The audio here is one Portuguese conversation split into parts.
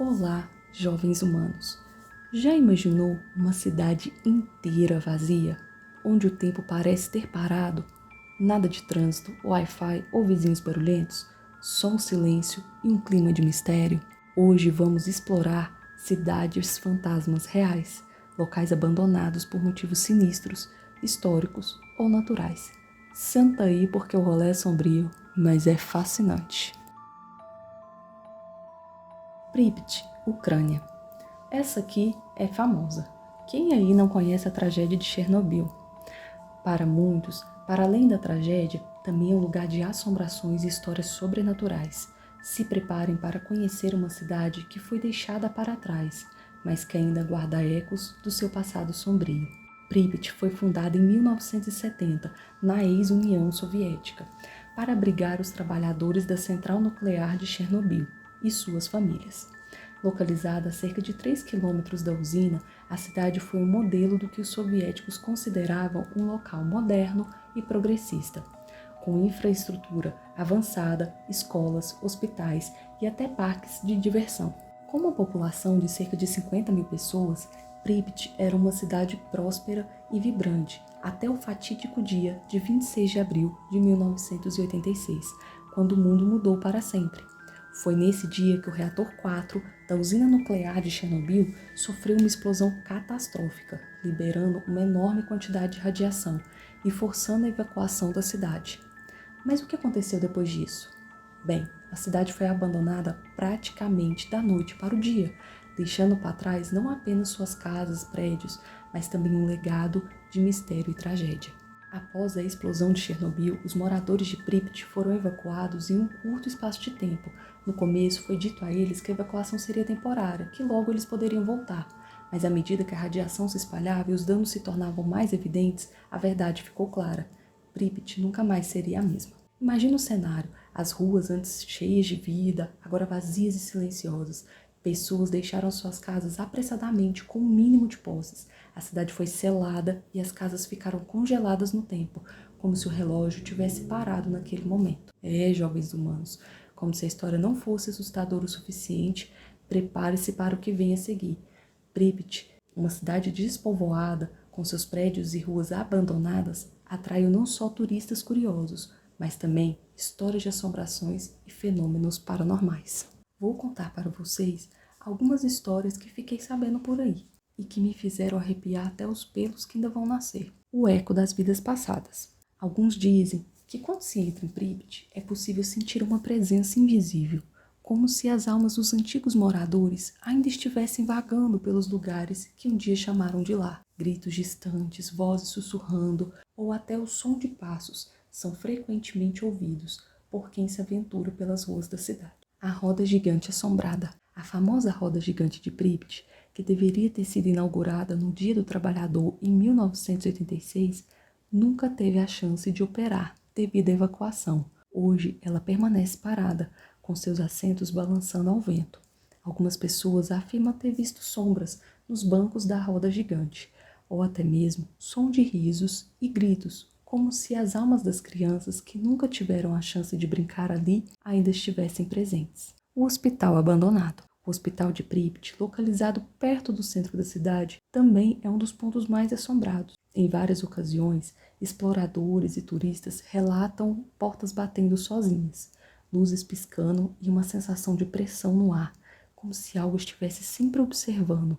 Olá, jovens humanos. Já imaginou uma cidade inteira vazia, onde o tempo parece ter parado? Nada de trânsito, Wi-Fi ou vizinhos barulhentos, só um silêncio e um clima de mistério. Hoje vamos explorar cidades fantasmas reais, locais abandonados por motivos sinistros, históricos ou naturais. Senta aí porque o rolê é sombrio, mas é fascinante. Pripyat, Ucrânia. Essa aqui é famosa. Quem aí não conhece a tragédia de Chernobyl? Para muitos, para além da tragédia, também é um lugar de assombrações e histórias sobrenaturais. Se preparem para conhecer uma cidade que foi deixada para trás, mas que ainda guarda ecos do seu passado sombrio. Pripyat foi fundada em 1970, na ex-União Soviética, para abrigar os trabalhadores da central nuclear de Chernobyl e suas famílias. Localizada a cerca de 3 quilômetros da usina, a cidade foi um modelo do que os soviéticos consideravam um local moderno e progressista, com infraestrutura avançada, escolas, hospitais e até parques de diversão. Com uma população de cerca de 50 mil pessoas, Pripyat era uma cidade próspera e vibrante, até o fatídico dia de 26 de abril de 1986, quando o mundo mudou para sempre. Foi nesse dia que o reator 4 da usina nuclear de Chernobyl sofreu uma explosão catastrófica, liberando uma enorme quantidade de radiação e forçando a evacuação da cidade. Mas o que aconteceu depois disso? Bem, a cidade foi abandonada praticamente da noite para o dia, deixando para trás não apenas suas casas, prédios, mas também um legado de mistério e tragédia. Após a explosão de Chernobyl, os moradores de Pripyat foram evacuados em um curto espaço de tempo. No começo, foi dito a eles que a evacuação seria temporária, que logo eles poderiam voltar. Mas à medida que a radiação se espalhava e os danos se tornavam mais evidentes, a verdade ficou clara. Pripyat nunca mais seria a mesma. Imagina o cenário, as ruas antes cheias de vida, agora vazias e silenciosas. Pessoas deixaram suas casas apressadamente com o mínimo de posses. A cidade foi selada e as casas ficaram congeladas no tempo, como se o relógio tivesse parado naquele momento. Jovens humanos, como se a história não fosse assustadora o suficiente, prepare-se para o que vem a seguir. Pripyat, uma cidade despovoada, com seus prédios e ruas abandonadas, atraiu não só turistas curiosos, mas também histórias de assombrações e fenômenos paranormais. Vou contar para vocês algumas histórias que fiquei sabendo por aí e que me fizeram arrepiar até os pelos que ainda vão nascer. O eco das vidas passadas. Alguns dizem que quando se entra em Pripyat é possível sentir uma presença invisível, como se as almas dos antigos moradores ainda estivessem vagando pelos lugares que um dia chamaram de lar. Gritos distantes, vozes sussurrando ou até o som de passos são frequentemente ouvidos por quem se aventura pelas ruas da cidade. A roda gigante assombrada. A famosa roda gigante de Pripyat, que deveria ter sido inaugurada no Dia do Trabalhador em 1986, nunca teve a chance de operar devido à evacuação. Hoje ela permanece parada, com seus assentos balançando ao vento. Algumas pessoas afirmam ter visto sombras nos bancos da roda gigante, ou até mesmo som de risos e gritos, como se as almas das crianças que nunca tiveram a chance de brincar ali ainda estivessem presentes. O hospital abandonado. O hospital de Pripyat, localizado perto do centro da cidade, também é um dos pontos mais assombrados. Em várias ocasiões, exploradores e turistas relatam portas batendo sozinhas, luzes piscando e uma sensação de pressão no ar, como se algo estivesse sempre observando.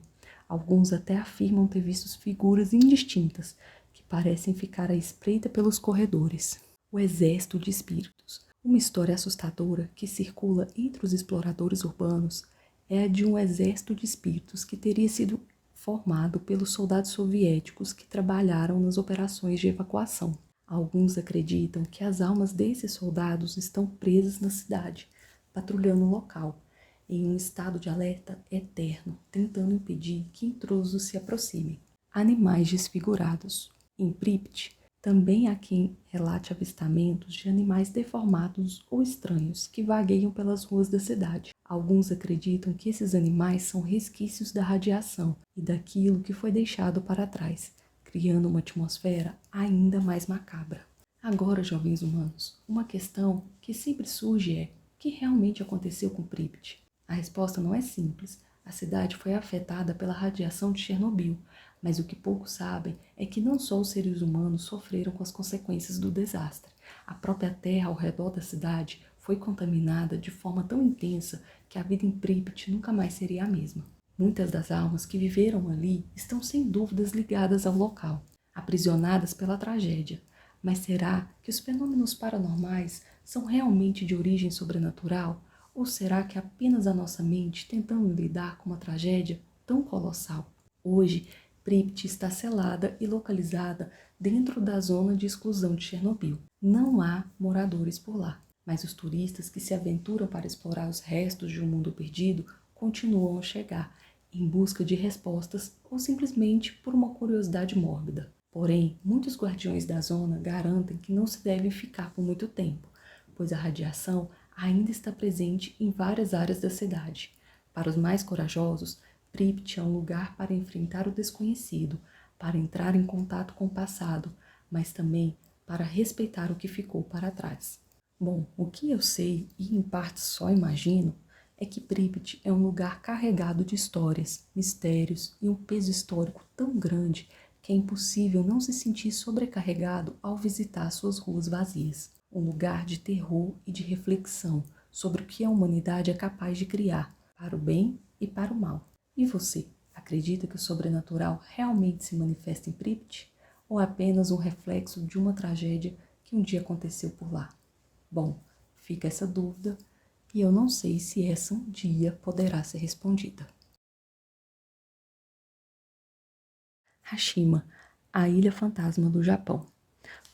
Alguns até afirmam ter visto figuras indistintas, que parecem ficar à espreita pelos corredores. O Exército de Espíritos. Uma história assustadora que circula entre os exploradores urbanos é a de um exército de espíritos que teria sido formado pelos soldados soviéticos que trabalharam nas operações de evacuação. Alguns acreditam que as almas desses soldados estão presas na cidade, patrulhando o local, em um estado de alerta eterno, tentando impedir que intrusos se aproximem. Animais desfigurados. Em Pripyat, também há quem relate avistamentos de animais deformados ou estranhos que vagueiam pelas ruas da cidade. Alguns acreditam que esses animais são resquícios da radiação e daquilo que foi deixado para trás, criando uma atmosfera ainda mais macabra. Agora, jovens humanos, uma questão que sempre surge é: o que realmente aconteceu com Pripyat? A resposta não é simples. A cidade foi afetada pela radiação de Chernobyl, mas o que poucos sabem é que não só os seres humanos sofreram com as consequências do desastre. A própria terra ao redor da cidade foi contaminada de forma tão intensa que a vida em Pripyat nunca mais seria a mesma. Muitas das almas que viveram ali estão sem dúvidas ligadas ao local, aprisionadas pela tragédia. Mas será que os fenômenos paranormais são realmente de origem sobrenatural? Ou será que é apenas a nossa mente tentando lidar com uma tragédia tão colossal? Hoje, Pripyat está selada e localizada dentro da zona de exclusão de Chernobyl. Não há moradores por lá, mas os turistas que se aventuram para explorar os restos de um mundo perdido continuam a chegar, em busca de respostas ou simplesmente por uma curiosidade mórbida. Porém, muitos guardiões da zona garantem que não se deve ficar por muito tempo, pois a radiação ainda está presente em várias áreas da cidade. Para os mais corajosos, Pripyat é um lugar para enfrentar o desconhecido, para entrar em contato com o passado, mas também para respeitar o que ficou para trás. Bom, o que eu sei, e em parte só imagino, é que Pripyat é um lugar carregado de histórias, mistérios e um peso histórico tão grande que é impossível não se sentir sobrecarregado ao visitar suas ruas vazias. Um lugar de terror e de reflexão sobre o que a humanidade é capaz de criar, para o bem e para o mal. E você, acredita que o sobrenatural realmente se manifesta em Pripyat? Ou é apenas um reflexo de uma tragédia que um dia aconteceu por lá? Bom, fica essa dúvida e eu não sei se essa um dia poderá ser respondida. Hashima, a ilha fantasma do Japão.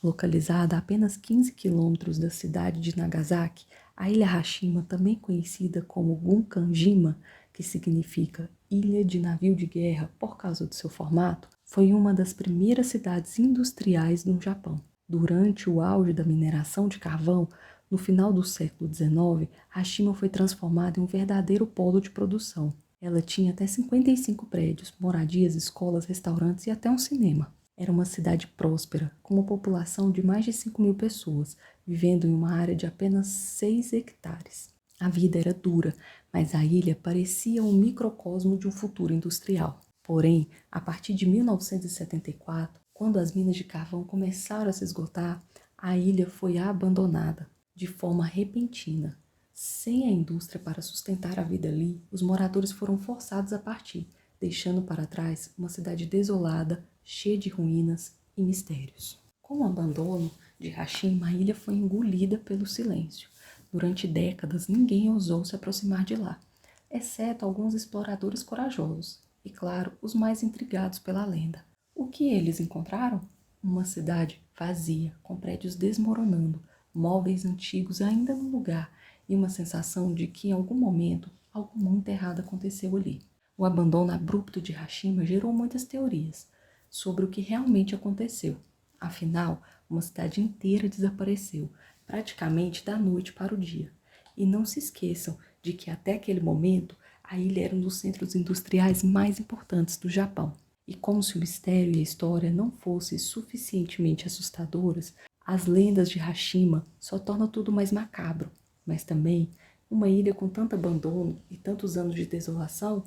Localizada a apenas 15 quilômetros da cidade de Nagasaki, a ilha Hashima, também conhecida como Gunkanjima, que significa ilha de navio de guerra por causa do seu formato, foi uma das primeiras cidades industriais no Japão. Durante o auge da mineração de carvão, no final do século XIX, Hashima foi transformada em um verdadeiro polo de produção. Ela tinha até 55 prédios, moradias, escolas, restaurantes e até um cinema. Era uma cidade próspera, com uma população de mais de 5.000 pessoas, vivendo em uma área de apenas 6 hectares. A vida era dura, mas a ilha parecia um microcosmo de um futuro industrial. Porém, a partir de 1974, quando as minas de carvão começaram a se esgotar, a ilha foi abandonada de forma repentina. Sem a indústria para sustentar a vida ali, os moradores foram forçados a partir, deixando para trás uma cidade desolada, cheia de ruínas e mistérios. Com o abandono de Hashima, a ilha foi engolida pelo silêncio. Durante décadas, ninguém ousou se aproximar de lá, exceto alguns exploradores corajosos e, claro, os mais intrigados pela lenda. O que eles encontraram? Uma cidade vazia, com prédios desmoronando, móveis antigos ainda no lugar e uma sensação de que em algum momento algo muito errado aconteceu ali. O abandono abrupto de Hashima gerou muitas teorias sobre o que realmente aconteceu. Afinal, uma cidade inteira desapareceu, praticamente da noite para o dia. E não se esqueçam de que até aquele momento a ilha era um dos centros industriais mais importantes do Japão. E como se o mistério e a história não fossem suficientemente assustadoras, as lendas de Hashima só tornam tudo mais macabro. Mas também, uma ilha com tanto abandono e tantos anos de desolação,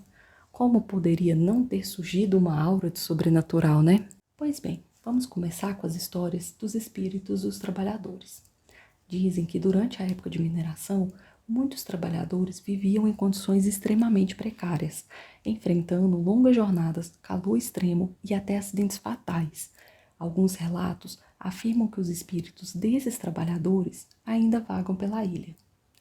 como poderia não ter surgido uma aura de sobrenatural, né? Pois bem, vamos começar com as histórias dos espíritos dos trabalhadores. Dizem que durante a época de mineração, muitos trabalhadores viviam em condições extremamente precárias, enfrentando longas jornadas, calor extremo e até acidentes fatais. Alguns relatos afirmam que os espíritos desses trabalhadores ainda vagam pela ilha.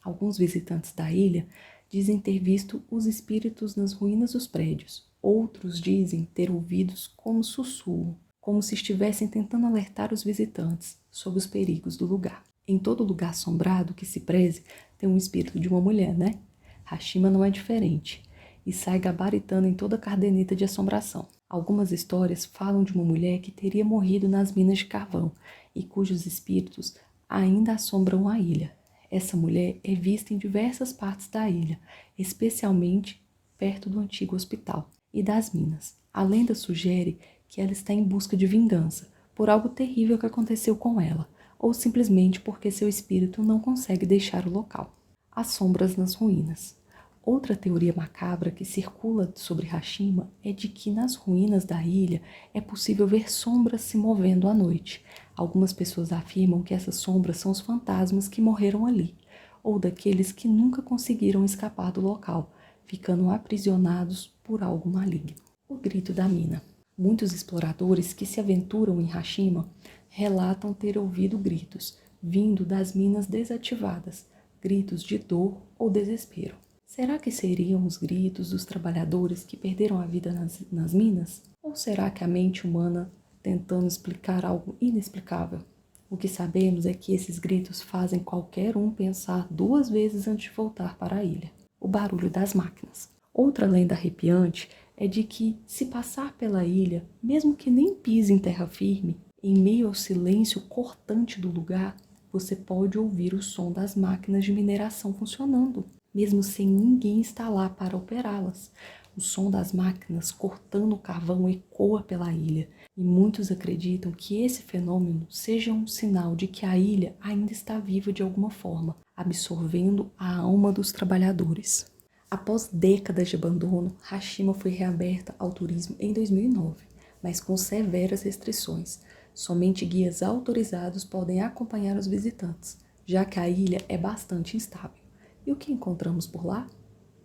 Alguns visitantes da ilha dizem ter visto os espíritos nas ruínas dos prédios. Outros dizem ter ouvidos como sussurro, como se estivessem tentando alertar os visitantes sobre os perigos do lugar. Em todo lugar assombrado que se preze, tem um espírito de uma mulher, né? Hashima não é diferente e sai gabaritando em toda a caderneta de assombração. Algumas histórias falam de uma mulher que teria morrido nas minas de carvão e cujos espíritos ainda assombram a ilha. Essa mulher é vista em diversas partes da ilha, especialmente perto do antigo hospital e das minas. A lenda sugere que ela está em busca de vingança por algo terrível que aconteceu com ela, ou simplesmente porque seu espírito não consegue deixar o local. As sombras nas ruínas. Outra teoria macabra que circula sobre Hashima é de que nas ruínas da ilha é possível ver sombras se movendo à noite. Algumas pessoas afirmam que essas sombras são os fantasmas que morreram ali, ou daqueles que nunca conseguiram escapar do local, ficando aprisionados por algo maligno. O grito da mina. Muitos exploradores que se aventuram em Hashima relatam ter ouvido gritos vindo das minas desativadas, gritos de dor ou desespero. Será que seriam os gritos dos trabalhadores que perderam a vida nas minas? Ou será que a mente humana tentando explicar algo inexplicável? O que sabemos é que esses gritos fazem qualquer um pensar 2 vezes antes de voltar para a ilha. O barulho das máquinas. Outra lenda arrepiante é de que, se passar pela ilha, mesmo que nem pise em terra firme, em meio ao silêncio cortante do lugar, você pode ouvir o som das máquinas de mineração funcionando, mesmo sem ninguém estar lá para operá-las. O som das máquinas cortando o carvão ecoa pela ilha, e muitos acreditam que esse fenômeno seja um sinal de que a ilha ainda está viva de alguma forma, absorvendo a alma dos trabalhadores. Após décadas de abandono, Hashima foi reaberta ao turismo em 2009, mas com severas restrições. Somente guias autorizados podem acompanhar os visitantes, já que a ilha é bastante instável. E o que encontramos por lá?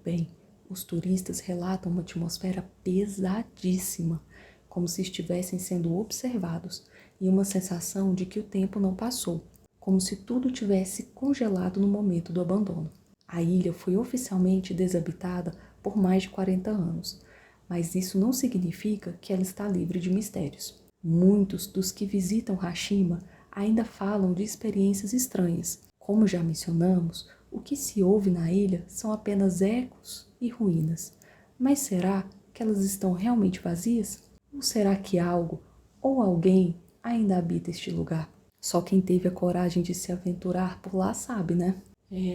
Bem, os turistas relatam uma atmosfera pesadíssima, como se estivessem sendo observados, e uma sensação de que o tempo não passou, como se tudo tivesse congelado no momento do abandono. A ilha foi oficialmente desabitada por mais de 40 anos, mas isso não significa que ela está livre de mistérios. Muitos dos que visitam Hashima ainda falam de experiências estranhas. Como já mencionamos, o que se ouve na ilha são apenas ecos e ruínas. Mas será que elas estão realmente vazias? Ou será que algo ou alguém ainda habita este lugar? Só quem teve a coragem de se aventurar por lá sabe, né?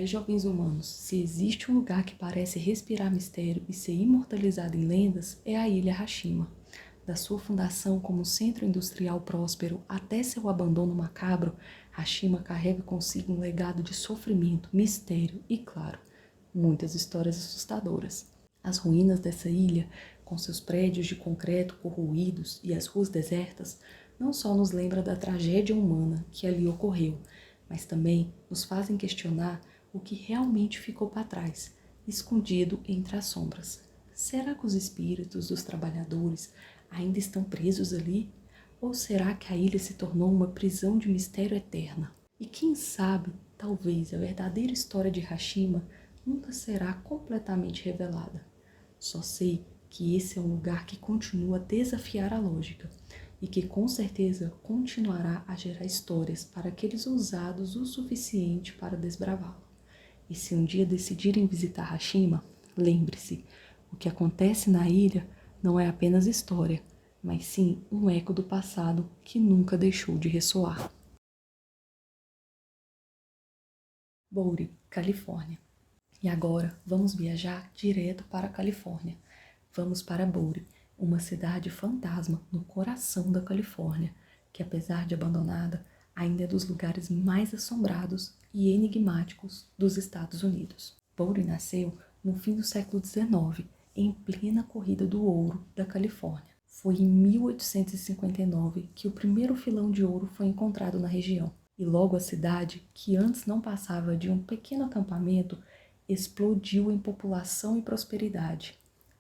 Jovens humanos, se existe um lugar que parece respirar mistério e ser imortalizado em lendas, é a ilha Hashima. Da sua fundação como centro industrial próspero até seu abandono macabro, Hashima carrega consigo um legado de sofrimento, mistério e, claro, muitas histórias assustadoras. As ruínas dessa ilha, com seus prédios de concreto corroídos e as ruas desertas, não só nos lembra da tragédia humana que ali ocorreu, mas também nos fazem questionar o que realmente ficou para trás, escondido entre as sombras. Será que os espíritos dos trabalhadores ainda estão presos ali? Ou será que a ilha se tornou uma prisão de mistério eterna? E quem sabe, talvez a verdadeira história de Hashima nunca será completamente revelada. Só sei que esse é um lugar que continua a desafiar a lógica e que com certeza continuará a gerar histórias para aqueles ousados o suficiente para desbravá-lo. E se um dia decidirem visitar Hashima, lembre-se, o que acontece na ilha não é apenas história, mas sim um eco do passado que nunca deixou de ressoar. Boulder, Califórnia. E agora vamos viajar direto para a Califórnia. Vamos para Boulder, uma cidade fantasma no coração da Califórnia, que apesar de abandonada, ainda é dos lugares mais assombrados e enigmáticos dos Estados Unidos. Boulder nasceu no fim do século XIX, em plena corrida do ouro da Califórnia. Foi em 1859 que o primeiro filão de ouro foi encontrado na região. E logo a cidade, que antes não passava de um pequeno acampamento, explodiu em população e prosperidade.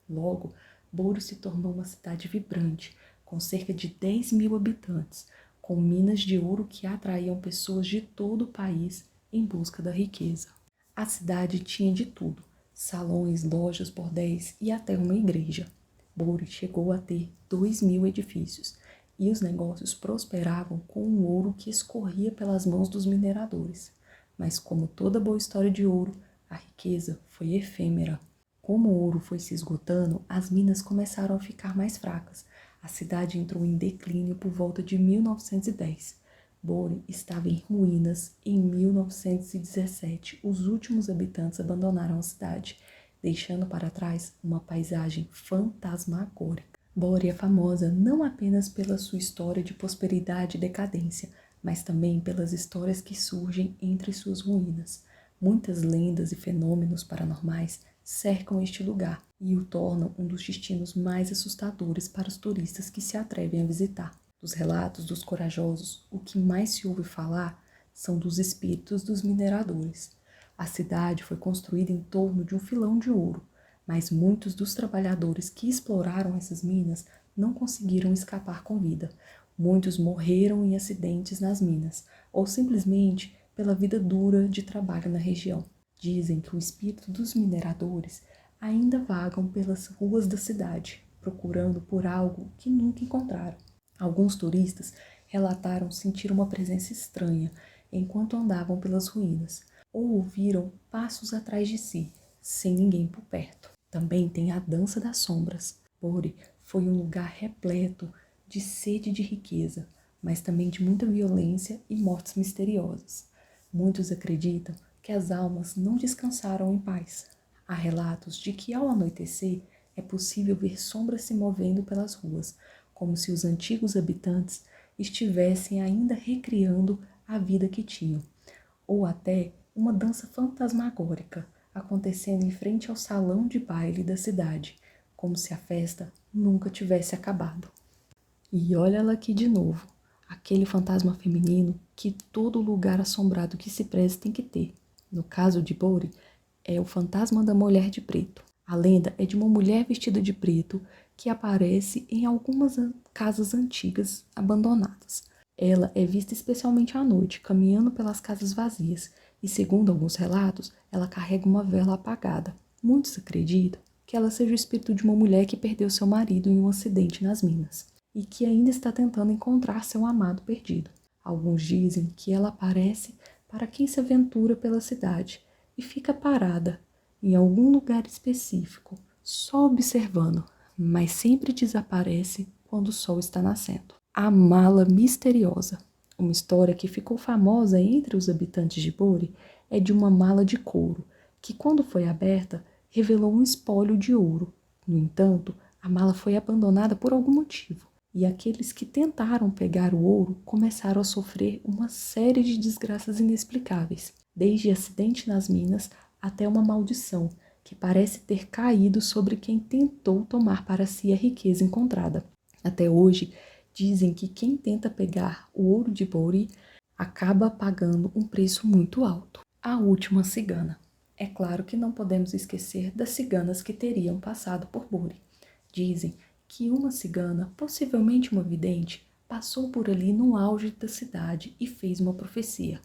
Logo, Boulder se tornou uma cidade vibrante, com cerca de 10.000 habitantes, com minas de ouro que atraíam pessoas de todo o país em busca da riqueza. A cidade tinha de tudo: salões, lojas, bordéis e até uma igreja. Boulder chegou a ter 2.000 edifícios, e os negócios prosperavam com o ouro que escorria pelas mãos dos mineradores. Mas como toda boa história de ouro, a riqueza foi efêmera. Como o ouro foi se esgotando, as minas começaram a ficar mais fracas. A cidade entrou em declínio por volta de 1910. Boulder estava em ruínas em 1917. Os últimos habitantes abandonaram a cidade, deixando para trás uma paisagem fantasmagórica. Boulder é famosa não apenas pela sua história de prosperidade e decadência, mas também pelas histórias que surgem entre suas ruínas. Muitas lendas e fenômenos paranormais cercam este lugar e o tornam um dos destinos mais assustadores para os turistas que se atrevem a visitar. Dos relatos dos corajosos, o que mais se ouve falar são dos espíritos dos mineradores. A cidade foi construída em torno de um filão de ouro, mas muitos dos trabalhadores que exploraram essas minas não conseguiram escapar com vida. Muitos morreram em acidentes nas minas, ou simplesmente pela vida dura de trabalho na região. Dizem que o espírito dos mineradores ainda vagam pelas ruas da cidade, procurando por algo que nunca encontraram. Alguns turistas relataram sentir uma presença estranha enquanto andavam pelas ruínas, ou ouviram passos atrás de si, sem ninguém por perto. Também tem a dança das sombras. Bori foi um lugar repleto de sede de riqueza, mas também de muita violência e mortes misteriosas. Muitos acreditam que as almas não descansaram em paz. Há relatos de que ao anoitecer é possível ver sombras se movendo pelas ruas, como se os antigos habitantes estivessem ainda recriando a vida que tinham, ou até uma dança fantasmagórica acontecendo em frente ao salão de baile da cidade, como se a festa nunca tivesse acabado. E olha ela aqui de novo, aquele fantasma feminino que todo lugar assombrado que se preze tem que ter. No caso de Bori, é o fantasma da mulher de preto. A lenda é de uma mulher vestida de preto que aparece em algumas casas antigas abandonadas. Ela é vista especialmente à noite, caminhando pelas casas vazias, e segundo alguns relatos, ela carrega uma vela apagada. Muitos acreditam que ela seja o espírito de uma mulher que perdeu seu marido em um acidente nas minas e que ainda está tentando encontrar seu amado perdido. Alguns dizem que ela aparece para quem se aventura pela cidade e fica parada em algum lugar específico, só observando, mas sempre desaparece quando o sol está nascendo. A mala misteriosa. Uma história que ficou famosa entre os habitantes de Bori é de uma mala de couro, que quando foi aberta, revelou um espólio de ouro. No entanto, a mala foi abandonada por algum motivo, e aqueles que tentaram pegar o ouro começaram a sofrer uma série de desgraças inexplicáveis, desde acidente nas minas até uma maldição que parece ter caído sobre quem tentou tomar para si a riqueza encontrada. Até hoje, dizem que quem tenta pegar o ouro de Bori acaba pagando um preço muito alto. A última cigana. É claro que não podemos esquecer das ciganas que teriam passado por Bori. Dizem que uma cigana, possivelmente uma vidente, passou por ali no auge da cidade e fez uma profecia.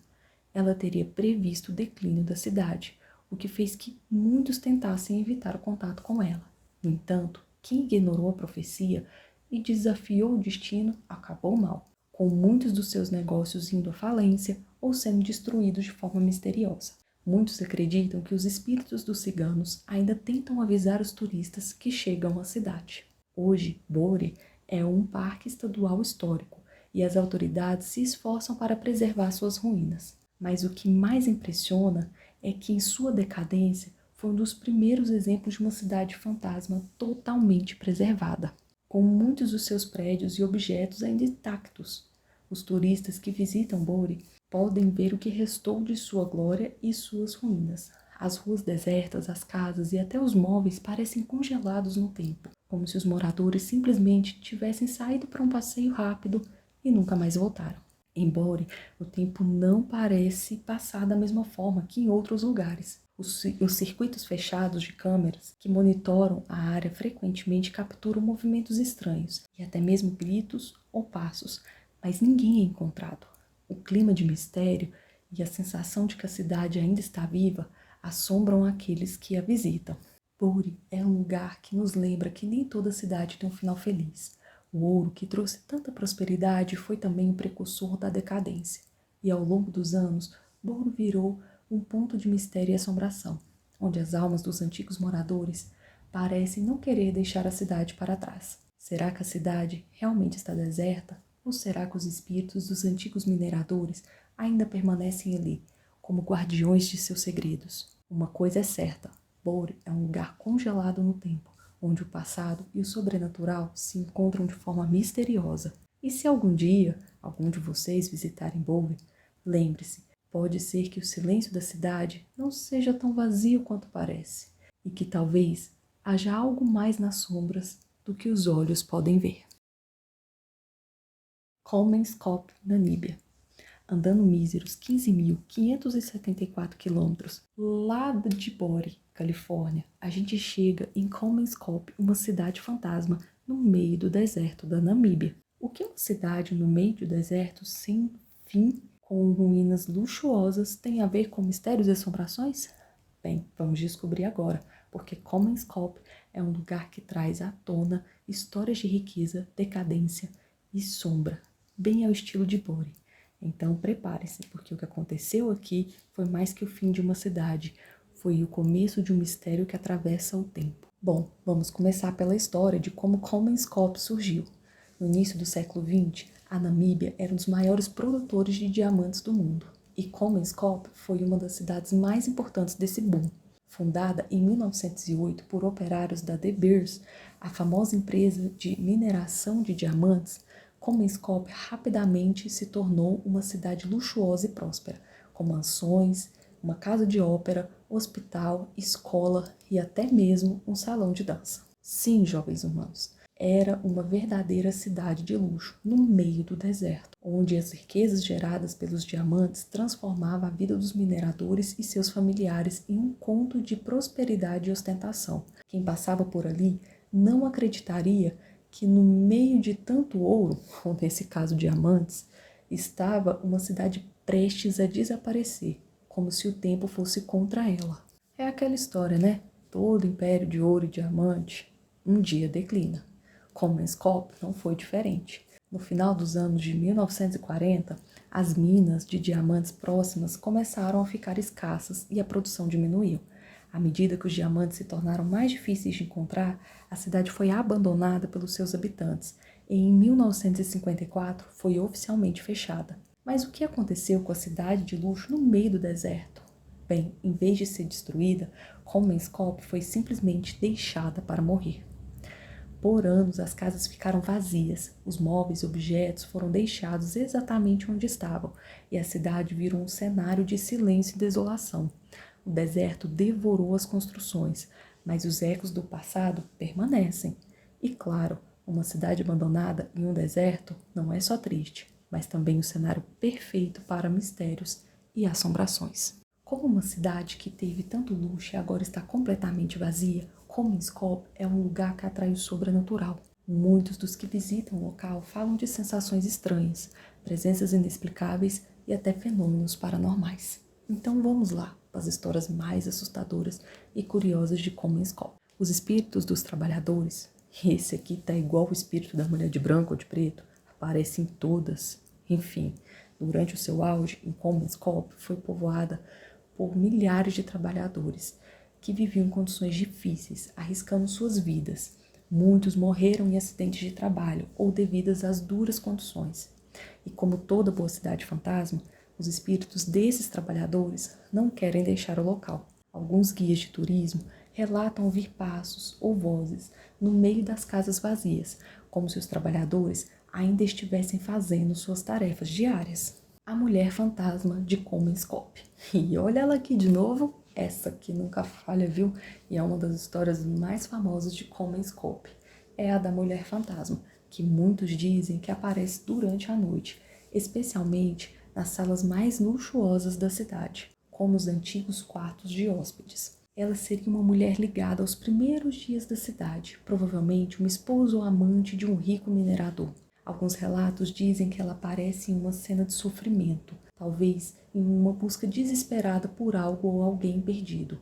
Ela teria previsto o declínio da cidade, o que fez que muitos tentassem evitar o contato com ela. No entanto, quem ignorou a profecia e desafiou o destino acabou mal, com muitos dos seus negócios indo à falência ou sendo destruídos de forma misteriosa. Muitos acreditam que os espíritos dos ciganos ainda tentam avisar os turistas que chegam à cidade. Hoje, Bori é um parque estadual histórico e as autoridades se esforçam para preservar suas ruínas. Mas o que mais impressiona é que em sua decadência foi um dos primeiros exemplos de uma cidade fantasma totalmente preservada, com muitos dos seus prédios e objetos ainda intactos. Os turistas que visitam Bori podem ver o que restou de sua glória e suas ruínas. As ruas desertas, as casas e até os móveis parecem congelados no tempo, como se os moradores simplesmente tivessem saído para um passeio rápido e nunca mais voltaram. Embora o tempo não parece passar da mesma forma que em outros lugares. Os circuitos fechados de câmeras que monitoram a área frequentemente capturam movimentos estranhos e até mesmo gritos ou passos, mas ninguém é encontrado. O clima de mistério e a sensação de que a cidade ainda está viva assombram aqueles que a visitam. Bori é um lugar que nos lembra que nem toda cidade tem um final feliz. O ouro que trouxe tanta prosperidade foi também o precursor da decadência. E ao longo dos anos, Bori virou um ponto de mistério e assombração, onde as almas dos antigos moradores parecem não querer deixar a cidade para trás. Será que a cidade realmente está deserta? Ou será que os espíritos dos antigos mineradores ainda permanecem ali, como guardiões de seus segredos? Uma coisa é certa, Bori é um lugar congelado no tempo, onde o passado e o sobrenatural se encontram de forma misteriosa. E se algum dia algum de vocês visitarem Bori, lembre-se, pode ser que o silêncio da cidade não seja tão vazio quanto parece, e que talvez haja algo mais nas sombras do que os olhos podem ver. Kolmenscoop, Namíbia. Andando míseros 15.574 quilômetros lá de Bore, Califórnia, a gente chega em Kolmenscoop, uma cidade fantasma no meio do deserto da Namíbia. O que uma cidade no meio do deserto sem fim, com ruínas luxuosas, tem a ver com mistérios e assombrações? Bem, vamos descobrir agora, porque Kolmenscoop é um lugar que traz à tona histórias de riqueza, decadência e sombra, bem ao estilo de Bore. Então prepare-se, porque o que aconteceu aqui foi mais que o fim de uma cidade, foi o começo de um mistério que atravessa o tempo. Bom, vamos começar pela história de como Kolmenscoop surgiu. No início do século XX, a Namíbia era um dos maiores produtores de diamantes do mundo, e Kolmenscoop foi uma das cidades mais importantes desse boom. Fundada em 1908 por operários da De Beers, a famosa empresa de mineração de diamantes, Kolmenscoop rapidamente se tornou uma cidade luxuosa e próspera, com mansões, uma casa de ópera, hospital, escola e até mesmo um salão de dança. Sim, jovens humanos, era uma verdadeira cidade de luxo no meio do deserto, onde as riquezas geradas pelos diamantes transformavam a vida dos mineradores e seus familiares em um conto de prosperidade e ostentação. Quem passava por ali não acreditaria que no meio de tanto ouro, ou nesse caso diamantes, estava uma cidade prestes a desaparecer, como se o tempo fosse contra ela. É aquela história, né? Todo império de ouro e diamante um dia declina. Kolmenscoop não foi diferente. No final dos anos de 1940, as minas de diamantes próximas começaram a ficar escassas e a produção diminuiu. À medida que os diamantes se tornaram mais difíceis de encontrar, a cidade foi abandonada pelos seus habitantes e em 1954 foi oficialmente fechada. Mas o que aconteceu com a cidade de luxo no meio do deserto? Bem, em vez de ser destruída, Kolmenscoop foi simplesmente deixada para morrer. Por anos, as casas ficaram vazias, os móveis e objetos foram deixados exatamente onde estavam, e a cidade virou um cenário de silêncio e desolação. O deserto devorou as construções, mas os ecos do passado permanecem. E claro, uma cidade abandonada em um deserto não é só triste, mas também um cenário perfeito para mistérios e assombrações. Como uma cidade que teve tanto luxo e agora está completamente vazia, Kolmenscoop é um lugar que atrai o sobrenatural. Muitos dos que visitam o local falam de sensações estranhas, presenças inexplicáveis e até fenômenos paranormais. Então vamos lá para as histórias mais assustadoras e curiosas de Kolmenscoop. Os espíritos dos trabalhadores, e esse aqui tá igual o espírito da mulher de branco ou de preto, aparece em todas. Enfim, durante o seu auge, em Kolmenscoop foi povoada por milhares de trabalhadores que viviam em condições difíceis, arriscando suas vidas. Muitos morreram em acidentes de trabalho ou devidas às duras condições. E como toda boa cidade fantasma, os espíritos desses trabalhadores não querem deixar o local. Alguns guias de turismo relatam ouvir passos ou vozes no meio das casas vazias, como se os trabalhadores ainda estivessem fazendo suas tarefas diárias. A Mulher Fantasma de Kolmenscoop. E olha ela aqui de novo, essa que nunca falha, viu? E é uma das histórias mais famosas de Kolmenscoop. É a da Mulher Fantasma, que muitos dizem que aparece durante a noite, especialmente nas salas mais luxuosas da cidade, como os antigos quartos de hóspedes. Ela seria uma mulher ligada aos primeiros dias da cidade, provavelmente uma esposa ou amante de um rico minerador. Alguns relatos dizem que ela aparece em uma cena de sofrimento, talvez em uma busca desesperada por algo ou alguém perdido.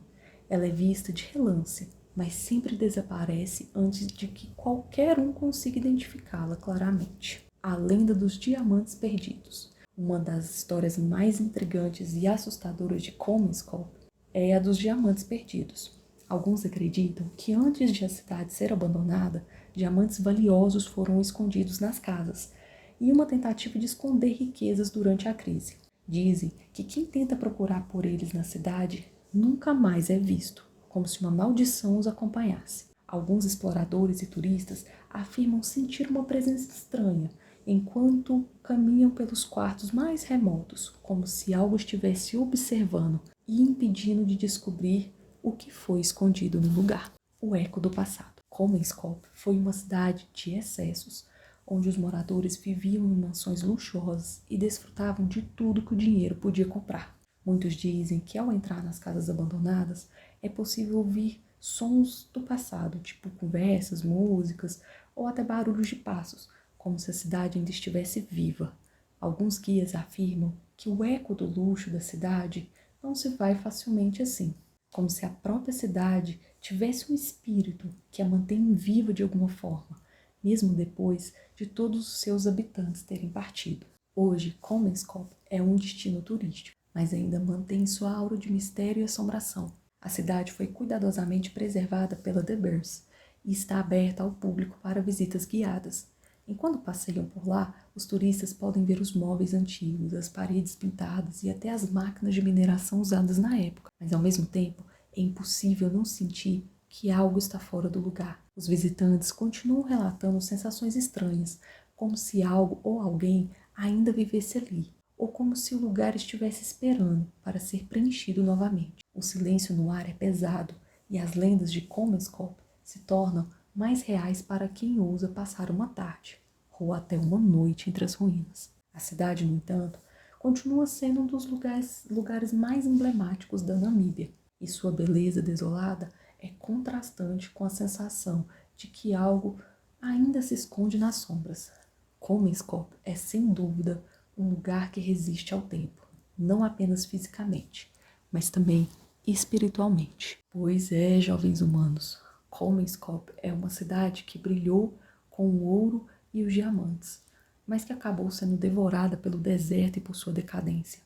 Ela é vista de relance, mas sempre desaparece antes de que qualquer um consiga identificá-la claramente. A lenda dos diamantes perdidos. Uma das histórias mais intrigantes e assustadoras de Kolmenscoop é a dos diamantes perdidos. Alguns acreditam que antes de a cidade ser abandonada, diamantes valiosos foram escondidos nas casas, e uma tentativa de esconder riquezas durante a crise. Dizem que quem tenta procurar por eles na cidade nunca mais é visto, como se uma maldição os acompanhasse. Alguns exploradores e turistas afirmam sentir uma presença estranha enquanto caminham pelos quartos mais remotos, como se algo estivesse observando e impedindo de descobrir o que foi escondido no lugar. O eco do passado. Comenscope foi uma cidade de excessos, onde os moradores viviam em mansões luxuosas e desfrutavam de tudo que o dinheiro podia comprar. Muitos dizem que ao entrar nas casas abandonadas é possível ouvir sons do passado, tipo conversas, músicas ou até barulhos de passos, como se a cidade ainda estivesse viva. Alguns guias afirmam que o eco do luxo da cidade não se vai facilmente assim, como se a própria cidade tivesse um espírito que a mantém viva de alguma forma, mesmo depois de todos os seus habitantes terem partido. Hoje, Comenscope é um destino turístico, mas ainda mantém sua aura de mistério e assombração. A cidade foi cuidadosamente preservada pela The Bears e está aberta ao público para visitas guiadas. Enquanto passeiam por lá, os turistas podem ver os móveis antigos, as paredes pintadas e até as máquinas de mineração usadas na época. Mas ao mesmo tempo, é impossível não sentir que algo está fora do lugar. Os visitantes continuam relatando sensações estranhas, como se algo ou alguém ainda vivesse ali, ou como se o lugar estivesse esperando para ser preenchido novamente. O silêncio no ar é pesado e as lendas de Comenscope se tornam mais reais para quem ousa passar uma tarde ou até uma noite entre as ruínas. A cidade, no entanto, continua sendo um dos lugares mais emblemáticos da Namíbia, e sua beleza desolada é contrastante com a sensação de que algo ainda se esconde nas sombras. Comenscope é, sem dúvida, um lugar que resiste ao tempo, não apenas fisicamente, mas também espiritualmente. Pois é, jovens humanos, Comenscope é uma cidade que brilhou com o ouro e os diamantes, mas que acabou sendo devorada pelo deserto e por sua decadência.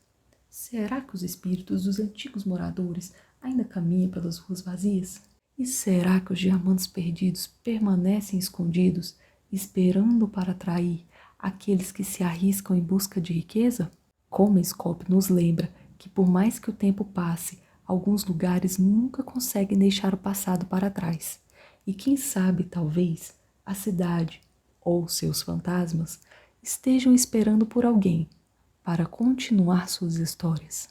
Será que os espíritos dos antigos moradores ainda caminham pelas ruas vazias? E será que os diamantes perdidos permanecem escondidos, esperando para atrair aqueles que se arriscam em busca de riqueza? Comenscope nos lembra que, por mais que o tempo passe, alguns lugares nunca conseguem deixar o passado para trás. E quem sabe, talvez, a cidade ou seus fantasmas estejam esperando por alguém para continuar suas histórias.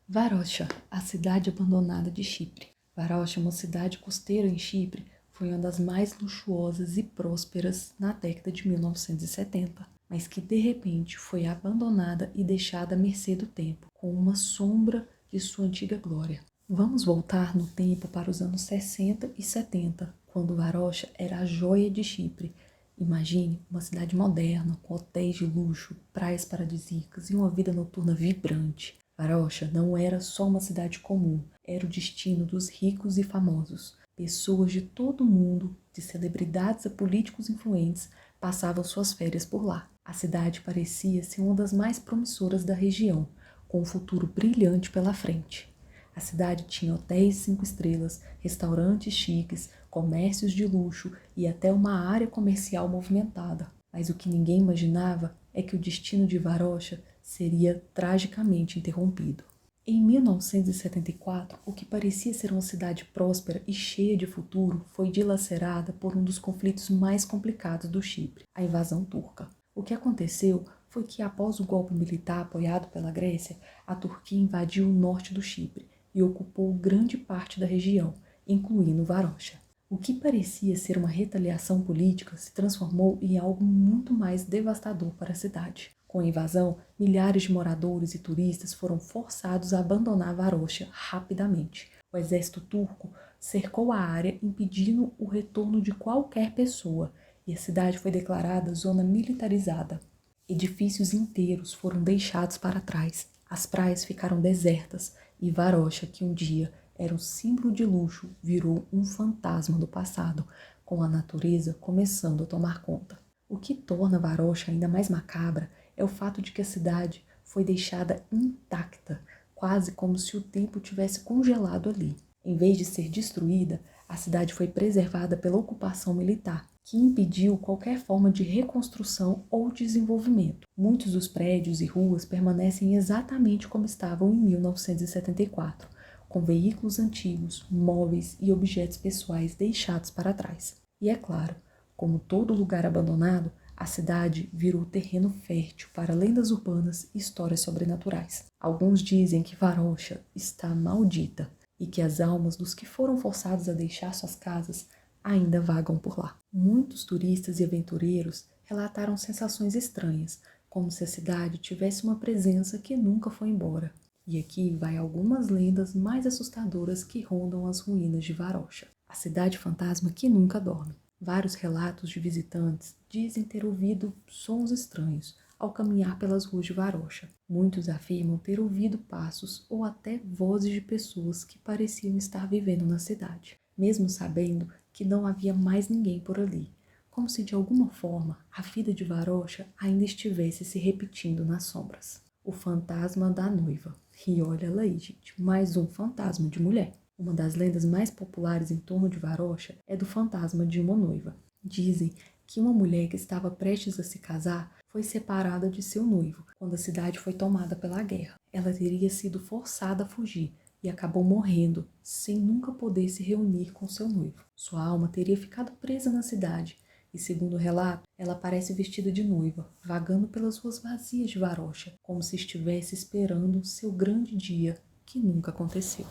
Varocha, a cidade abandonada de Chipre. Varocha, uma cidade costeira em Chipre, foi uma das mais luxuosas e prósperas na década de 1970, mas que de repente foi abandonada e deixada à mercê do tempo, com uma sombra de sua antiga glória. Vamos voltar no tempo para os anos 60 e 70, quando Varocha era a joia de Chipre. Imagine uma cidade moderna, com hotéis de luxo, praias paradisíacas e uma vida noturna vibrante. Varocha não era só uma cidade comum, era o destino dos ricos e famosos. Pessoas de todo o mundo, de celebridades a políticos influentes, passavam suas férias por lá. A cidade parecia ser uma das mais promissoras da região, com um futuro brilhante pela frente. A cidade tinha hotéis 5 estrelas, restaurantes chiques, comércios de luxo e até uma área comercial movimentada. Mas o que ninguém imaginava é que o destino de Varocha seria tragicamente interrompido. Em 1974, o que parecia ser uma cidade próspera e cheia de futuro foi dilacerada por um dos conflitos mais complicados do Chipre, a invasão turca. O que aconteceu foi que, após o golpe militar apoiado pela Grécia, a Turquia invadiu o norte do Chipre e ocupou grande parte da região, incluindo Varocha. O que parecia ser uma retaliação política se transformou em algo muito mais devastador para a cidade. Com a invasão, milhares de moradores e turistas foram forçados a abandonar Varocha rapidamente. O exército turco cercou a área, impedindo o retorno de qualquer pessoa, e a cidade foi declarada zona militarizada. Edifícios inteiros foram deixados para trás, as praias ficaram desertas e Varocha, que um dia era um símbolo de luxo, virou um fantasma do passado, com a natureza começando a tomar conta. O que torna Varocha ainda mais macabra é o fato de que a cidade foi deixada intacta, quase como se o tempo tivesse congelado ali. Em vez de ser destruída, a cidade foi preservada pela ocupação militar, que impediu qualquer forma de reconstrução ou desenvolvimento. Muitos dos prédios e ruas permanecem exatamente como estavam em 1974, com veículos antigos, móveis e objetos pessoais deixados para trás. E é claro, como todo lugar abandonado, A cidade virou terreno fértil para lendas urbanas e histórias sobrenaturais. Alguns dizem que Varosha está maldita e que as almas dos que foram forçados a deixar suas casas ainda vagam por lá. Muitos turistas e aventureiros relataram sensações estranhas, como se a cidade tivesse uma presença que nunca foi embora. E aqui vai algumas lendas mais assustadoras que rondam as ruínas de Varosha, a cidade fantasma que nunca dorme. Vários relatos de visitantes dizem ter ouvido sons estranhos ao caminhar pelas ruas de Varosha. Muitos afirmam ter ouvido passos ou até vozes de pessoas que pareciam estar vivendo na cidade, mesmo sabendo que não havia mais ninguém por ali, como se de alguma forma a vida de Varosha ainda estivesse se repetindo nas sombras. O fantasma da noiva. E olha lá aí, gente, mais um fantasma de mulher. Uma das lendas mais populares em torno de Varosha é do fantasma de uma noiva. Dizem que uma mulher que estava prestes a se casar foi separada de seu noivo quando a cidade foi tomada pela guerra. Ela teria sido forçada a fugir e acabou morrendo sem nunca poder se reunir com seu noivo. Sua alma teria ficado presa na cidade e, segundo o relato, ela aparece vestida de noiva, vagando pelas ruas vazias de Varosha, como se estivesse esperando seu grande dia que nunca aconteceu.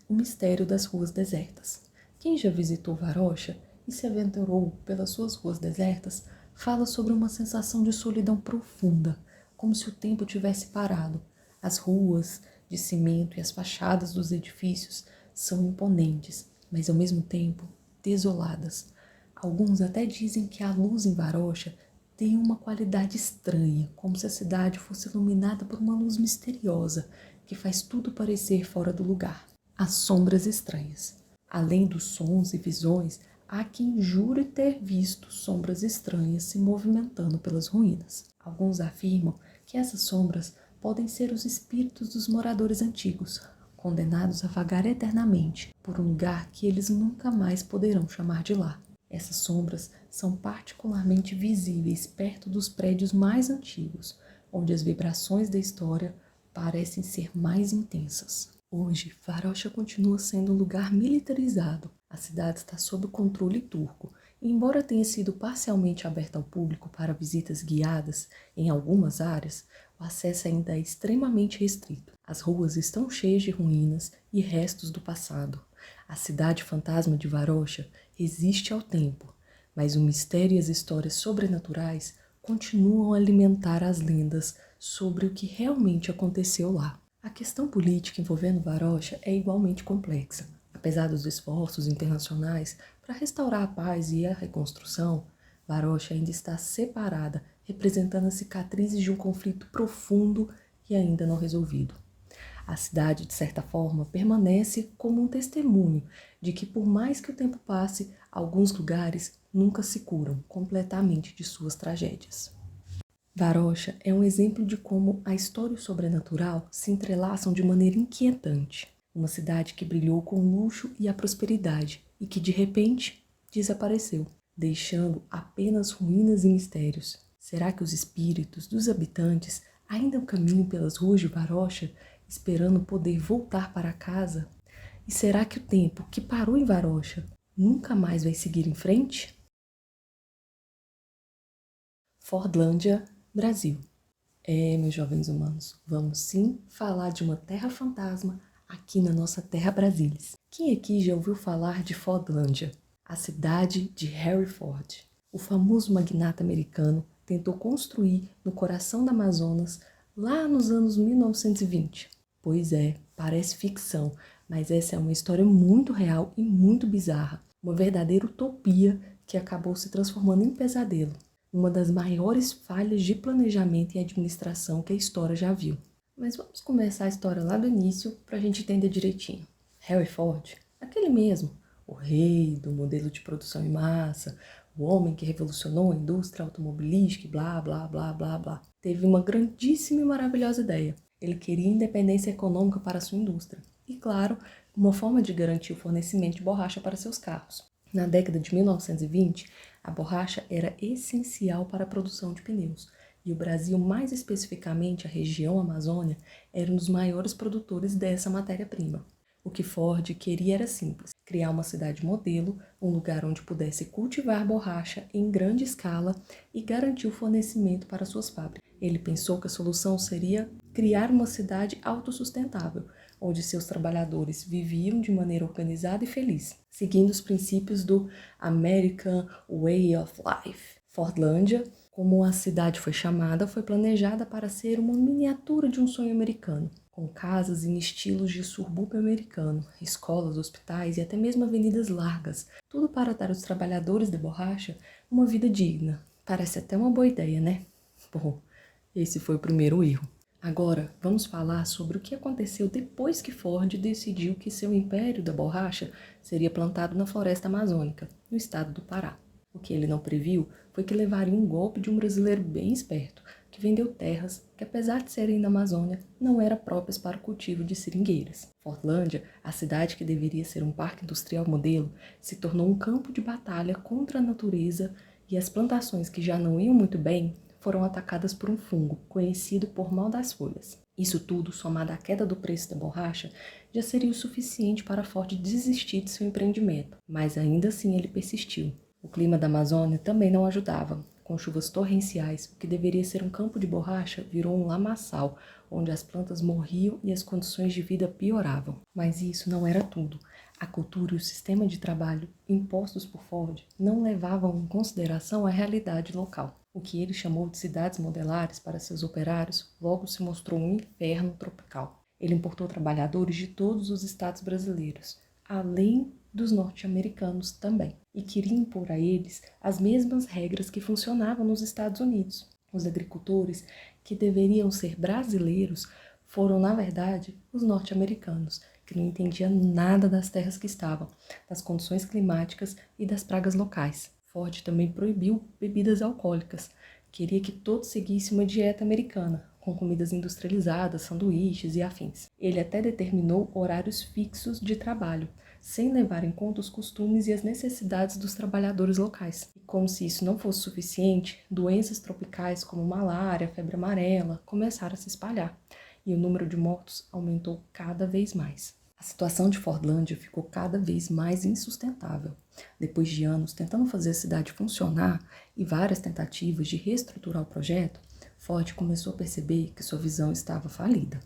O mistério das ruas desertas. Quem já visitou Varosha e se aventurou pelas suas ruas desertas fala sobre uma sensação de solidão profunda, como se o tempo tivesse parado. As ruas de cimento e as fachadas dos edifícios são imponentes, mas ao mesmo tempo desoladas. Alguns até dizem que a luz em Varosha tem uma qualidade estranha, como se a cidade fosse iluminada por uma luz misteriosa que faz tudo parecer fora do lugar. As sombras estranhas. Além dos sons e visões, há quem jure ter visto sombras estranhas se movimentando pelas ruínas. Alguns afirmam que essas sombras podem ser os espíritos dos moradores antigos, condenados a vagar eternamente por um lugar que eles nunca mais poderão chamar de lar. Essas sombras são particularmente visíveis perto dos prédios mais antigos, onde as vibrações da história parecem ser mais intensas. Hoje, Varosha continua sendo um lugar militarizado. A cidade está sob controle turco, e embora tenha sido parcialmente aberta ao público para visitas guiadas em algumas áreas, o acesso ainda é extremamente restrito. As ruas estão cheias de ruínas e restos do passado. A cidade fantasma de Varosha resiste ao tempo, mas o mistério e as histórias sobrenaturais continuam a alimentar as lendas sobre o que realmente aconteceu lá. A questão política envolvendo Varosha é igualmente complexa. Apesar dos esforços internacionais para restaurar a paz e a reconstrução, Varosha ainda está separada, representando as cicatrizes de um conflito profundo e ainda não resolvido. A cidade, de certa forma, permanece como um testemunho de que, por mais que o tempo passe, alguns lugares nunca se curam completamente de suas tragédias. Varosha é um exemplo de como a história e o sobrenatural se entrelaçam de maneira inquietante. Uma cidade que brilhou com o luxo e a prosperidade e que, de repente, desapareceu, deixando apenas ruínas e mistérios. Será que os espíritos dos habitantes ainda caminham pelas ruas de Varosha, esperando poder voltar para casa? E será que o tempo que parou em Varosha nunca mais vai seguir em frente? Fordlândia, Brasil. Meus jovens humanos, vamos sim falar de uma terra fantasma aqui na nossa terra Brasilis. Quem aqui já ouviu falar de Fordlândia? A cidade de Henry Ford. O famoso magnata americano tentou construir no coração do Amazonas lá nos anos 1920. Pois é, parece ficção, mas essa é uma história muito real e muito bizarra. Uma verdadeira utopia que acabou se transformando em pesadelo. Uma das maiores falhas de planejamento e administração que a história já viu. Mas vamos começar a história lá do início para a gente entender direitinho. Henry Ford, aquele mesmo, o rei do modelo de produção em massa, o homem que revolucionou a indústria automobilística e blá, blá, blá, blá, blá. Teve uma grandíssima e maravilhosa ideia. Ele queria independência econômica para a sua indústria. E, claro, uma forma de garantir o fornecimento de borracha para seus carros. Na década de 1920, a borracha era essencial para a produção de pneus, e o Brasil, mais especificamente a região Amazônia, era um dos maiores produtores dessa matéria-prima. O que Ford queria era simples: criar uma cidade modelo, um lugar onde pudesse cultivar borracha em grande escala e garantir o fornecimento para suas fábricas. Ele pensou que a solução seria criar uma cidade autossustentável, onde seus trabalhadores viviam de maneira organizada e feliz, seguindo os princípios do American Way of Life. Fordlândia, como a cidade foi chamada, foi planejada para ser uma miniatura de um sonho americano, com casas em estilos de subúrbio americano, escolas, hospitais e até mesmo avenidas largas, tudo para dar aos trabalhadores de borracha uma vida digna. Parece até uma boa ideia, né? Bom, esse foi o primeiro erro. Agora, vamos falar sobre o que aconteceu depois que Ford decidiu que seu império da borracha seria plantado na floresta amazônica, no estado do Pará. O que ele não previu foi que levaria um golpe de um brasileiro bem esperto, que vendeu terras que, apesar de serem na Amazônia, não eram próprias para o cultivo de seringueiras. Fordlândia, a cidade que deveria ser um parque industrial modelo, se tornou um campo de batalha contra a natureza e as plantações que já não iam muito bem foram atacadas por um fungo, conhecido por mal das folhas. Isso tudo, somado à queda do preço da borracha, já seria o suficiente para Ford desistir de seu empreendimento, mas ainda assim ele persistiu. O clima da Amazônia também não ajudava. Com chuvas torrenciais, o que deveria ser um campo de borracha virou um lamaçal, onde as plantas morriam e as condições de vida pioravam. Mas isso não era tudo. A cultura e o sistema de trabalho impostos por Ford não levavam em consideração a realidade local. O que ele chamou de cidades modelares para seus operários logo se mostrou um inferno tropical. Ele importou trabalhadores de todos os estados brasileiros, além dos norte-americanos também, e queria impor a eles as mesmas regras que funcionavam nos Estados Unidos. Os agricultores, que deveriam ser brasileiros, foram, na verdade, os norte-americanos, que não entendiam nada das terras que estavam, das condições climáticas e das pragas locais. Ford também proibiu bebidas alcoólicas. Queria que todos seguissem uma dieta americana, com comidas industrializadas, sanduíches e afins. Ele até determinou horários fixos de trabalho, sem levar em conta os costumes e as necessidades dos trabalhadores locais. E como se isso não fosse suficiente, doenças tropicais como malária, febre amarela começaram a se espalhar, e o número de mortos aumentou cada vez mais. A situação de Fordlândia ficou cada vez mais insustentável. Depois de anos tentando fazer a cidade funcionar e várias tentativas de reestruturar o projeto, Ford começou a perceber que sua visão estava falida.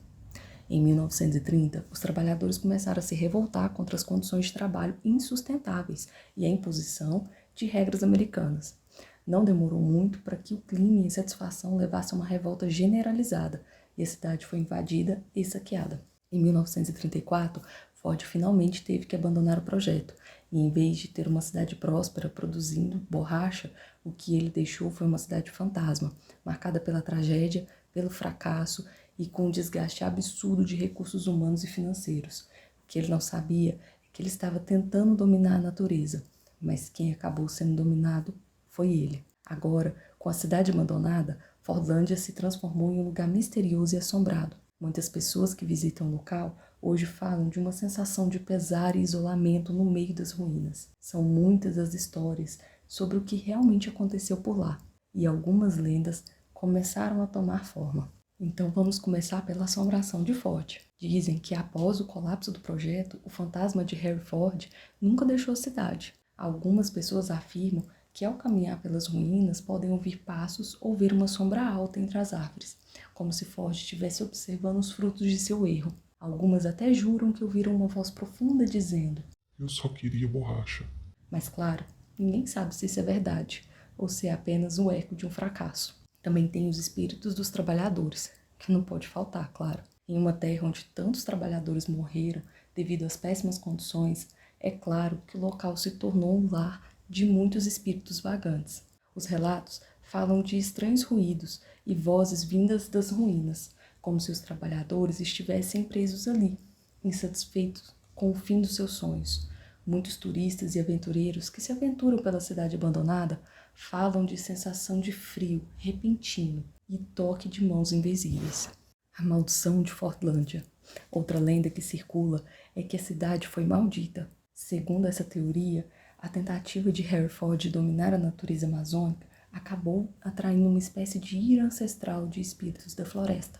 Em 1930, os trabalhadores começaram a se revoltar contra as condições de trabalho insustentáveis e a imposição de regras americanas. Não demorou muito para que o clima e a insatisfação levassem a uma revolta generalizada e a cidade foi invadida e saqueada. Em 1934, Ford finalmente teve que abandonar o projeto e, em vez de ter uma cidade próspera produzindo borracha, o que ele deixou foi uma cidade fantasma, marcada pela tragédia, pelo fracasso e com um desgaste absurdo de recursos humanos e financeiros. O que ele não sabia é que ele estava tentando dominar a natureza, mas quem acabou sendo dominado foi ele. Agora, com a cidade abandonada, Fordlândia se transformou em um lugar misterioso e assombrado. Muitas pessoas que visitam o local hoje falam de uma sensação de pesar e isolamento no meio das ruínas. São muitas as histórias sobre o que realmente aconteceu por lá, e algumas lendas começaram a tomar forma. Então vamos começar pela assombração de Ford. Dizem que após o colapso do projeto, o fantasma de Harry Ford nunca deixou a cidade. Algumas pessoas afirmam que ao caminhar pelas ruínas podem ouvir passos ou ver uma sombra alta entre as árvores, como se Ford estivesse observando os frutos de seu erro. Algumas até juram que ouviram uma voz profunda dizendo: "Eu só queria borracha." Mas claro, ninguém sabe se isso é verdade ou se é apenas o eco de um fracasso. Também tem os espíritos dos trabalhadores, que não pode faltar, claro. Em uma terra onde tantos trabalhadores morreram devido às péssimas condições, é claro que o local se tornou um lar de muitos espíritos vagantes. Os relatos falam de estranhos ruídos e vozes vindas das ruínas, como se os trabalhadores estivessem presos ali, insatisfeitos com o fim dos seus sonhos. Muitos turistas e aventureiros que se aventuram pela cidade abandonada falam de sensação de frio repentino e toque de mãos invisíveis. A maldição de Fordlândia. Outra lenda que circula é que a cidade foi maldita. Segundo essa teoria, a tentativa de Harry Ford de dominar a natureza amazônica acabou atraindo uma espécie de ira ancestral de espíritos da floresta.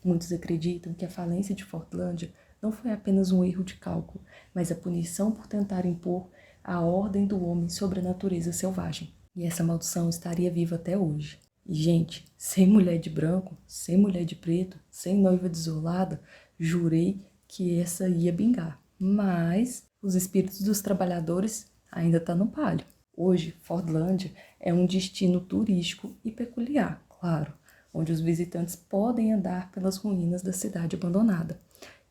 Muitos acreditam que a falência de Fordlândia não foi apenas um erro de cálculo, mas a punição por tentar impor a ordem do homem sobre a natureza selvagem. E essa maldição estaria viva até hoje. E, gente, sem mulher de branco, sem mulher de preto, sem noiva desolada, jurei que essa ia vingar. Mas os espíritos dos trabalhadores ainda estão no palio. Hoje, Fordlândia é um destino turístico e peculiar, claro, onde os visitantes podem andar pelas ruínas da cidade abandonada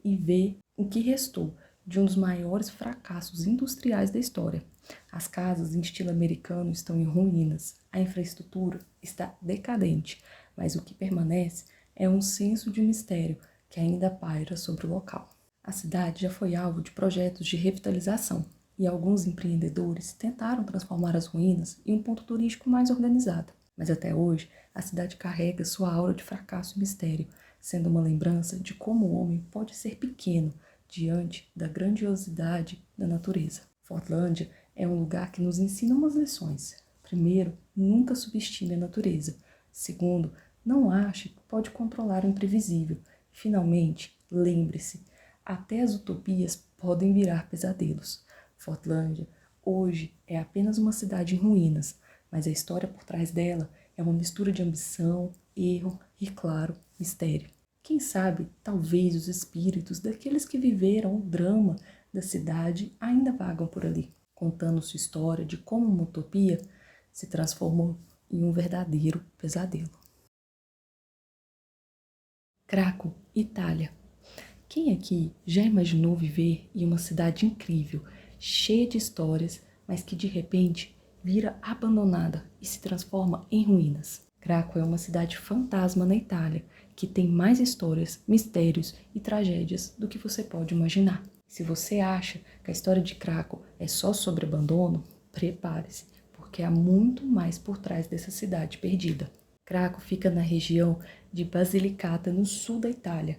e ver o que restou de um dos maiores fracassos industriais da história. As casas em estilo americano estão em ruínas, a infraestrutura está decadente, mas o que permanece é um senso de mistério que ainda paira sobre o local. A cidade já foi alvo de projetos de revitalização e alguns empreendedores tentaram transformar as ruínas em um ponto turístico mais organizado. Mas até hoje, a cidade carrega sua aura de fracasso e mistério, sendo uma lembrança de como o homem pode ser pequeno diante da grandiosidade da natureza. Fordlândia é um lugar que nos ensina umas lições. Primeiro, nunca subestime a natureza. Segundo, não ache que pode controlar o imprevisível. Finalmente, lembre-se, até as utopias podem virar pesadelos. Fordlândia hoje é apenas uma cidade em ruínas, mas a história por trás dela é uma mistura de ambição, erro e, claro, mistério. Quem sabe, talvez os espíritos daqueles que viveram o drama da cidade ainda vagam por ali, contando sua história de como uma utopia se transformou em um verdadeiro pesadelo. Craco, Itália. Quem aqui já imaginou viver em uma cidade incrível, cheia de histórias, mas que de repente vira abandonada e se transforma em ruínas? Craco é uma cidade fantasma na Itália, que tem mais histórias, mistérios e tragédias do que você pode imaginar. Se você acha que a história de Craco é só sobre abandono, prepare-se, porque há muito mais por trás dessa cidade perdida. Craco fica na região de Basilicata, no sul da Itália,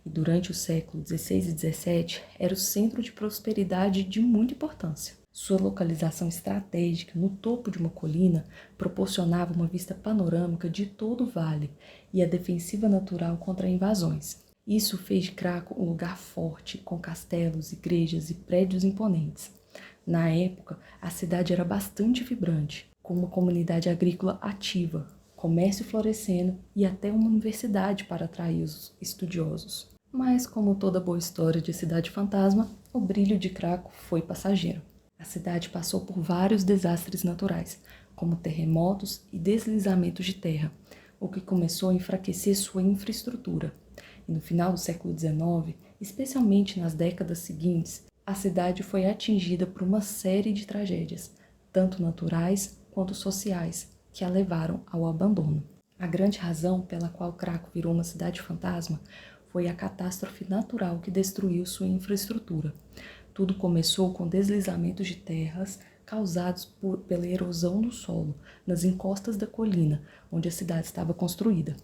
e durante o século XVI e XVII era o centro de prosperidade de muita importância. Sua localização estratégica no topo de uma colina proporcionava uma vista panorâmica de todo o vale e a defensiva natural contra invasões. Isso fez de Craco um lugar forte, com castelos, igrejas e prédios imponentes. Na época, a cidade era bastante vibrante, com uma comunidade agrícola ativa, comércio florescendo e até uma universidade para atrair os estudiosos. Mas, como toda boa história de cidade fantasma, o brilho de Craco foi passageiro. A cidade passou por vários desastres naturais, como terremotos e deslizamentos de terra, o que começou a enfraquecer sua infraestrutura. E no final do século XIX, especialmente nas décadas seguintes, a cidade foi atingida por uma série de tragédias, tanto naturais quanto sociais, que a levaram ao abandono. A grande razão pela qual Craco virou uma cidade fantasma foi a catástrofe natural que destruiu sua infraestrutura. Tudo começou com deslizamentos de terras causados pela erosão do solo nas encostas da colina onde a cidade estava construída.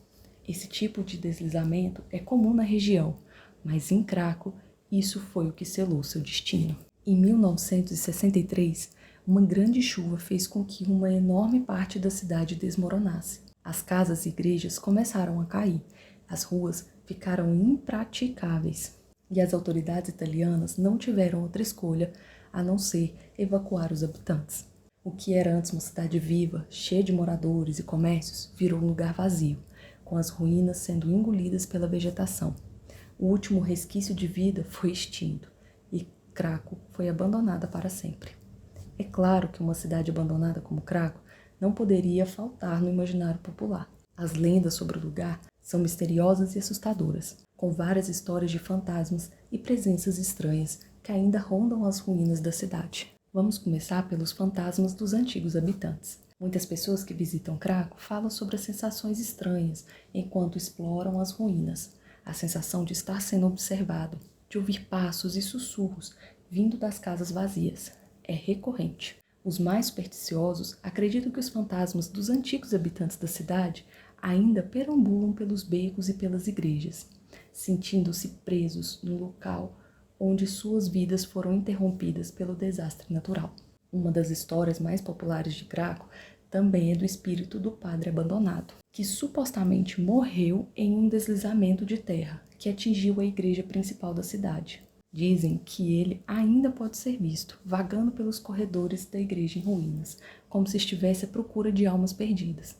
Esse tipo de deslizamento é comum na região, mas em Craco isso foi o que selou seu destino. Em 1963, uma grande chuva fez com que uma enorme parte da cidade desmoronasse. As casas e igrejas começaram a cair, as ruas ficaram impraticáveis e as autoridades italianas não tiveram outra escolha a não ser evacuar os habitantes. O que era antes uma cidade viva, cheia de moradores e comércios, virou um lugar vazio, com as ruínas sendo engolidas pela vegetação. O último resquício de vida foi extinto e Craco foi abandonada para sempre. É claro que uma cidade abandonada como Craco não poderia faltar no imaginário popular. As lendas sobre o lugar são misteriosas e assustadoras, com várias histórias de fantasmas e presenças estranhas que ainda rondam as ruínas da cidade. Vamos começar pelos fantasmas dos antigos habitantes. Muitas pessoas que visitam Craco falam sobre as sensações estranhas enquanto exploram as ruínas. A sensação de estar sendo observado, de ouvir passos e sussurros vindo das casas vazias. É recorrente. Os mais supersticiosos acreditam que os fantasmas dos antigos habitantes da cidade ainda perambulam pelos becos e pelas igrejas, sentindo-se presos no local onde suas vidas foram interrompidas pelo desastre natural. Uma das histórias mais populares de Craco também é do espírito do padre abandonado, que supostamente morreu em um deslizamento de terra que atingiu a igreja principal da cidade. Dizem que ele ainda pode ser visto, vagando pelos corredores da igreja em ruínas, como se estivesse à procura de almas perdidas.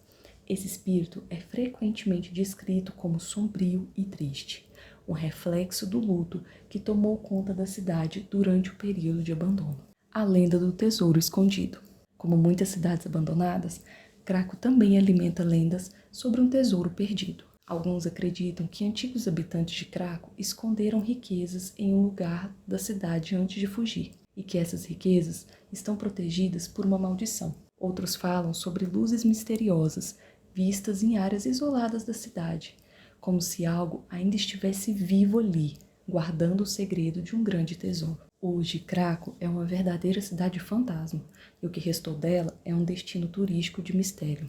Esse espírito é frequentemente descrito como sombrio e triste, um reflexo do luto que tomou conta da cidade durante o período de abandono. A lenda do tesouro escondido. Como muitas cidades abandonadas, Craco também alimenta lendas sobre um tesouro perdido. Alguns acreditam que antigos habitantes de Craco esconderam riquezas em um lugar da cidade antes de fugir, e que essas riquezas estão protegidas por uma maldição. Outros falam sobre luzes misteriosas vistas em áreas isoladas da cidade, como se algo ainda estivesse vivo ali, guardando o segredo de um grande tesouro. Hoje, Craco é uma verdadeira cidade fantasma, e o que restou dela é um destino turístico de mistério.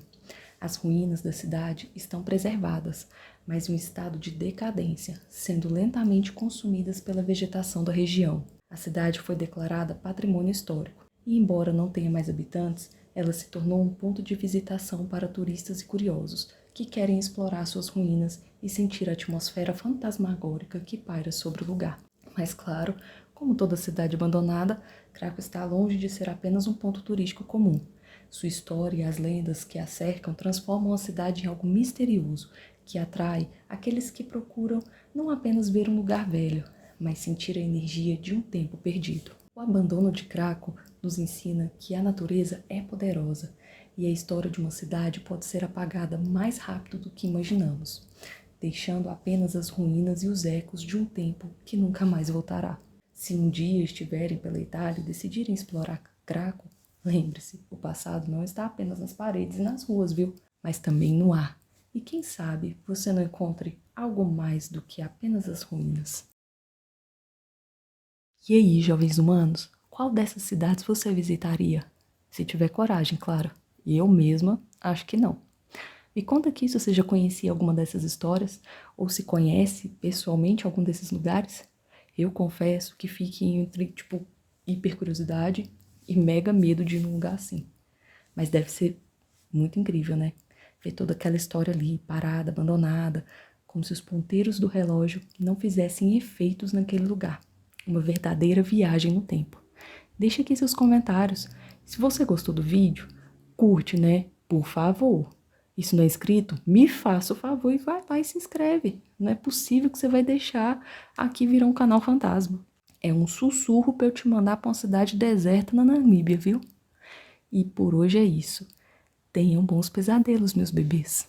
As ruínas da cidade estão preservadas, mas em um estado de decadência, sendo lentamente consumidas pela vegetação da região. A cidade foi declarada patrimônio histórico, e embora não tenha mais habitantes, ela se tornou um ponto de visitação para turistas e curiosos que querem explorar suas ruínas e sentir a atmosfera fantasmagórica que paira sobre o lugar. Mas claro, como toda cidade abandonada, Craco está longe de ser apenas um ponto turístico comum. Sua história e as lendas que a cercam transformam a cidade em algo misterioso, que atrai aqueles que procuram não apenas ver um lugar velho, mas sentir a energia de um tempo perdido. O abandono de Craco nos ensina que a natureza é poderosa e a história de uma cidade pode ser apagada mais rápido do que imaginamos, deixando apenas as ruínas e os ecos de um tempo que nunca mais voltará. Se um dia estiverem pela Itália e decidirem explorar Craco, lembre-se, o passado não está apenas nas paredes e nas ruas, viu? Mas também no ar. E quem sabe você não encontre algo mais do que apenas as ruínas. E aí, jovens humanos, qual dessas cidades você visitaria? Se tiver coragem, claro. Eu mesma acho que não. Me conta aqui se você já conhecia alguma dessas histórias ou se conhece pessoalmente algum desses lugares. Eu confesso que fique entre, hiper curiosidade e mega medo de ir num lugar assim. Mas deve ser muito incrível, né? Ver toda aquela história ali, parada, abandonada, como se os ponteiros do relógio não fizessem efeitos naquele lugar. Uma verdadeira viagem no tempo. Deixa aqui seus comentários. Se você gostou do vídeo, curte, né? Por favor. E se não é inscrito, me faça o favor e vai lá e se inscreve. Não é possível que você vai deixar aqui virar um canal fantasma. É um sussurro para eu te mandar para uma cidade deserta na Namíbia, viu? E por hoje é isso. Tenham bons pesadelos, meus bebês.